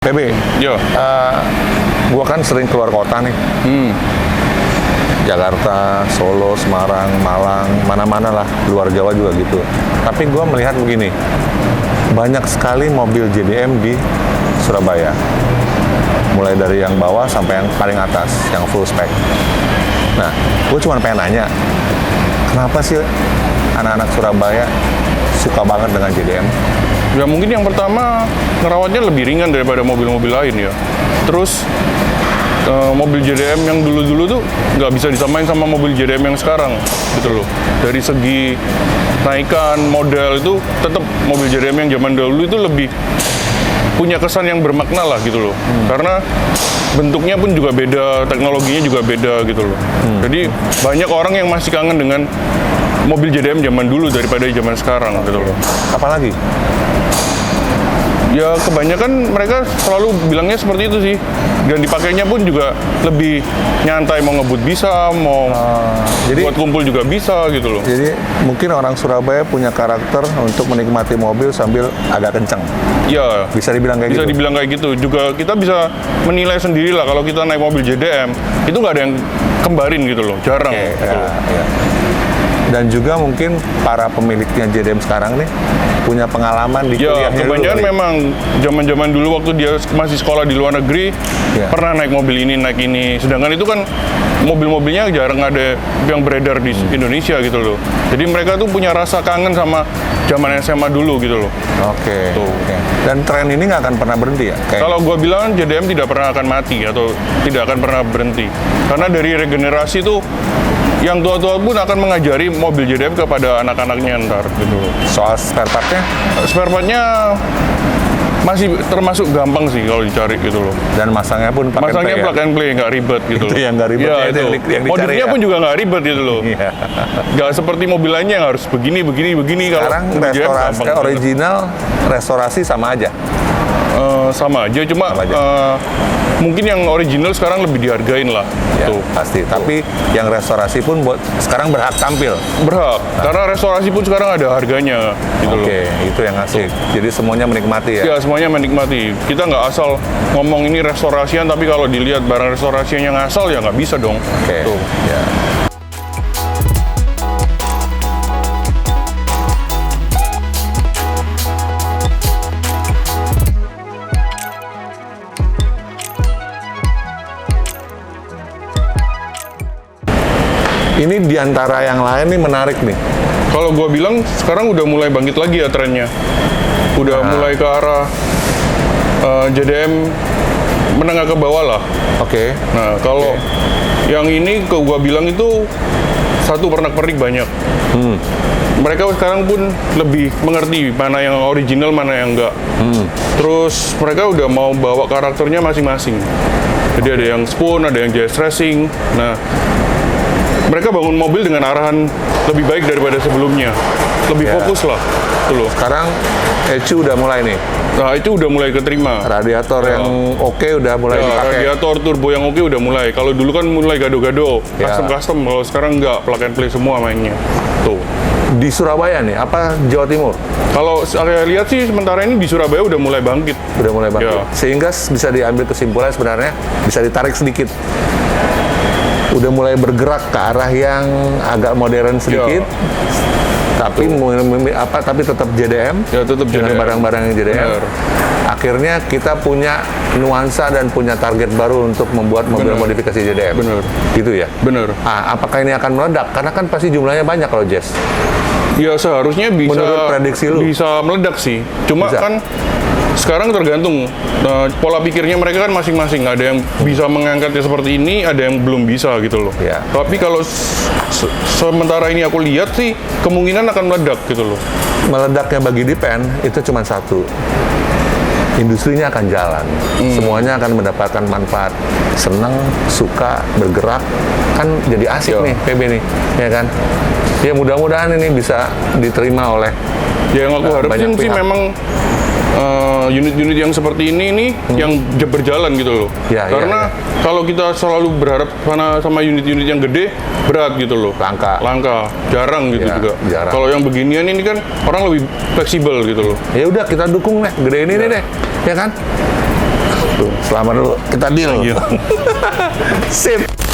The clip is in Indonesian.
PB, Yo. gua kan sering keluar kota nih. Jakarta, Solo, Semarang, Malang, mana-mana lah, luar Jawa juga gitu. Tapi gua melihat begini, banyak sekali mobil JDM di Surabaya. Mulai dari yang bawah sampai yang paling atas, yang full spec. Nah, gue cuma pengen nanya, kenapa sih anak-anak Surabaya suka banget dengan JDM? Ya mungkin yang pertama ngerawatnya lebih ringan daripada mobil-mobil lain ya. Terus mobil JDM yang dulu-dulu tuh nggak bisa disamain sama mobil JDM yang sekarang gitu loh. Dari segi naikan model itu tetap mobil JDM yang zaman dahulu itu lebih punya kesan yang bermakna lah gitu loh. Karena bentuknya pun juga beda, teknologinya juga beda gitu loh. Jadi banyak orang yang masih kangen dengan mobil JDM zaman dulu daripada zaman sekarang gitu loh. Apalagi? Ya kebanyakan mereka selalu bilangnya seperti itu sih. Dan dipakainya pun juga lebih nyantai, mau ngebut bisa, mau jadi- buat kumpul juga bisa gitu loh. Jadi mungkin orang Surabaya punya karakter untuk menikmati mobil sambil agak kencang. Ya, Bisa dibilang kayak bisa gitu? dibilang kayak gitu. Juga kita bisa menilai sendiri lah kalau kita naik mobil JDM, itu nggak ada yang kembarin gitu loh, jarang Oke, gitu ya, loh. ya. Dan juga mungkin para pemiliknya JDM sekarang nih punya pengalaman di Ya, kuliahnya dulu kebanyakan kali. memang zaman-zaman dulu waktu dia masih sekolah di luar negeri, Ya. pernah naik mobil ini, naik ini. Sedangkan itu kan mobil-mobilnya jarang ada yang beredar di Indonesia gitu loh. Jadi mereka tuh punya rasa kangen sama zaman SMA dulu gitu loh. Oke. Tuh. Oke. Dan tren ini nggak akan pernah berhenti ya? Kayak Kalau gua bilang JDM tidak pernah akan mati atau tidak akan pernah berhenti. Karena dari regenerasi tuh yang tua-tua pun akan mengajari mobil JDM kepada anak-anaknya ntar gitu loh. soal spare part-nya Spare part-nya masih termasuk gampang sih kalau dicari gitu loh. dan masangnya pun pakai Masangnya play ya? plug and play, nggak ribet gitu. Itu yang nggak ribet, Ya, itu itu. yang dicari Modifnya ya? pun juga nggak ribet gitu loh. Iya. Nggak seperti mobil lainnya yang harus begini. Sekarang Kalau mobil JDM restorasi gampang. original, restorasi sama aja. Sama aja, cuma Sama aja. mungkin yang original sekarang lebih dihargain lah. Ya, Tuh. pasti. Tapi yang restorasi pun sekarang berhak tampil. Berhak, karena restorasi pun sekarang ada harganya gitu loh. Oke, itu yang asik. Jadi semuanya menikmati ya. Ya, semuanya menikmati. Kita nggak asal ngomong ini restorasian, tapi kalau dilihat barang restorasian yang asal ya nggak bisa dong. Oke. Tuh. Ya. Ini diantara yang lain nih menarik nih. Kalau gua bilang sekarang udah mulai bangkit lagi ya trennya. Udah mulai ke arah JDM menengah ke bawah lah. Oke. Nah, kalau yang ini gua bilang itu satu pernak-pernik banyak. Mereka sekarang pun lebih mengerti mana yang original, mana yang enggak. Terus mereka udah mau bawa karakternya masing-masing. Jadi ada yang spoon, ada yang jazz racing. Nah, mereka bangun mobil dengan arahan lebih baik daripada sebelumnya. Lebih Ya. fokus lah. Tuh loh. Sekarang ECU udah mulai nih. Nah, itu udah mulai keterima. Radiator yang oke udah mulai Ya, dipakai. radiator turbo yang oke udah mulai. Kalau dulu kan mulai gado-gado, Ya. custom-custom. Kalau sekarang enggak, plug and play semua mainnya. Tuh. Di Surabaya nih, apa Jawa Timur? Kalau saya lihat sih sementara ini di Surabaya udah mulai bangkit. Udah mulai bangkit. Ya. Sehingga bisa diambil kesimpulan sebenarnya bisa ditarik sedikit. Udah mulai bergerak ke arah yang agak modern sedikit. Tapi tapi tetap JDM. Ya, tetap dengan JDM. barang-barang yang JDM. Benar. Akhirnya kita punya nuansa dan punya target baru untuk membuat mobil Benar. modifikasi JDM. Benar. Gitu ya. Bener. Apakah ini akan meledak? Karena kan pasti jumlahnya banyak kalau Jess. Ya seharusnya bisa Menurut prediksi lu? bisa meledak sih. Cuma Bisa. kan sekarang tergantung pola pikirnya mereka kan masing-masing. Ada yang bisa mengangkatnya seperti ini, ada yang belum bisa gitu loh. Ya. Tapi kalau sementara ini aku lihat sih kemungkinan akan meledak gitu loh. Meledaknya bagi Dipen itu cuma satu. Industrinya akan jalan, semuanya akan mendapatkan manfaat, senang, suka, bergerak, kan jadi asik Ya. nih PB nih, ya kan? Ya mudah-mudahan ini bisa diterima oleh Ya yang aku harapin banyak sih pihak. memang unit-unit yang seperti ini nih yang berjalan gitu loh. Ya, ya, Karena kalau kita selalu berharap sama unit-unit yang gede, berat gitu loh. Langka. Jarang gitu Ya, juga. jarang. Kalau yang beginian ini kan orang lebih fleksibel gitu loh. Ya udah kita dukung nih, gede ini nih deh, ya kan? Selamat dulu, kita deal. Iya. Sip.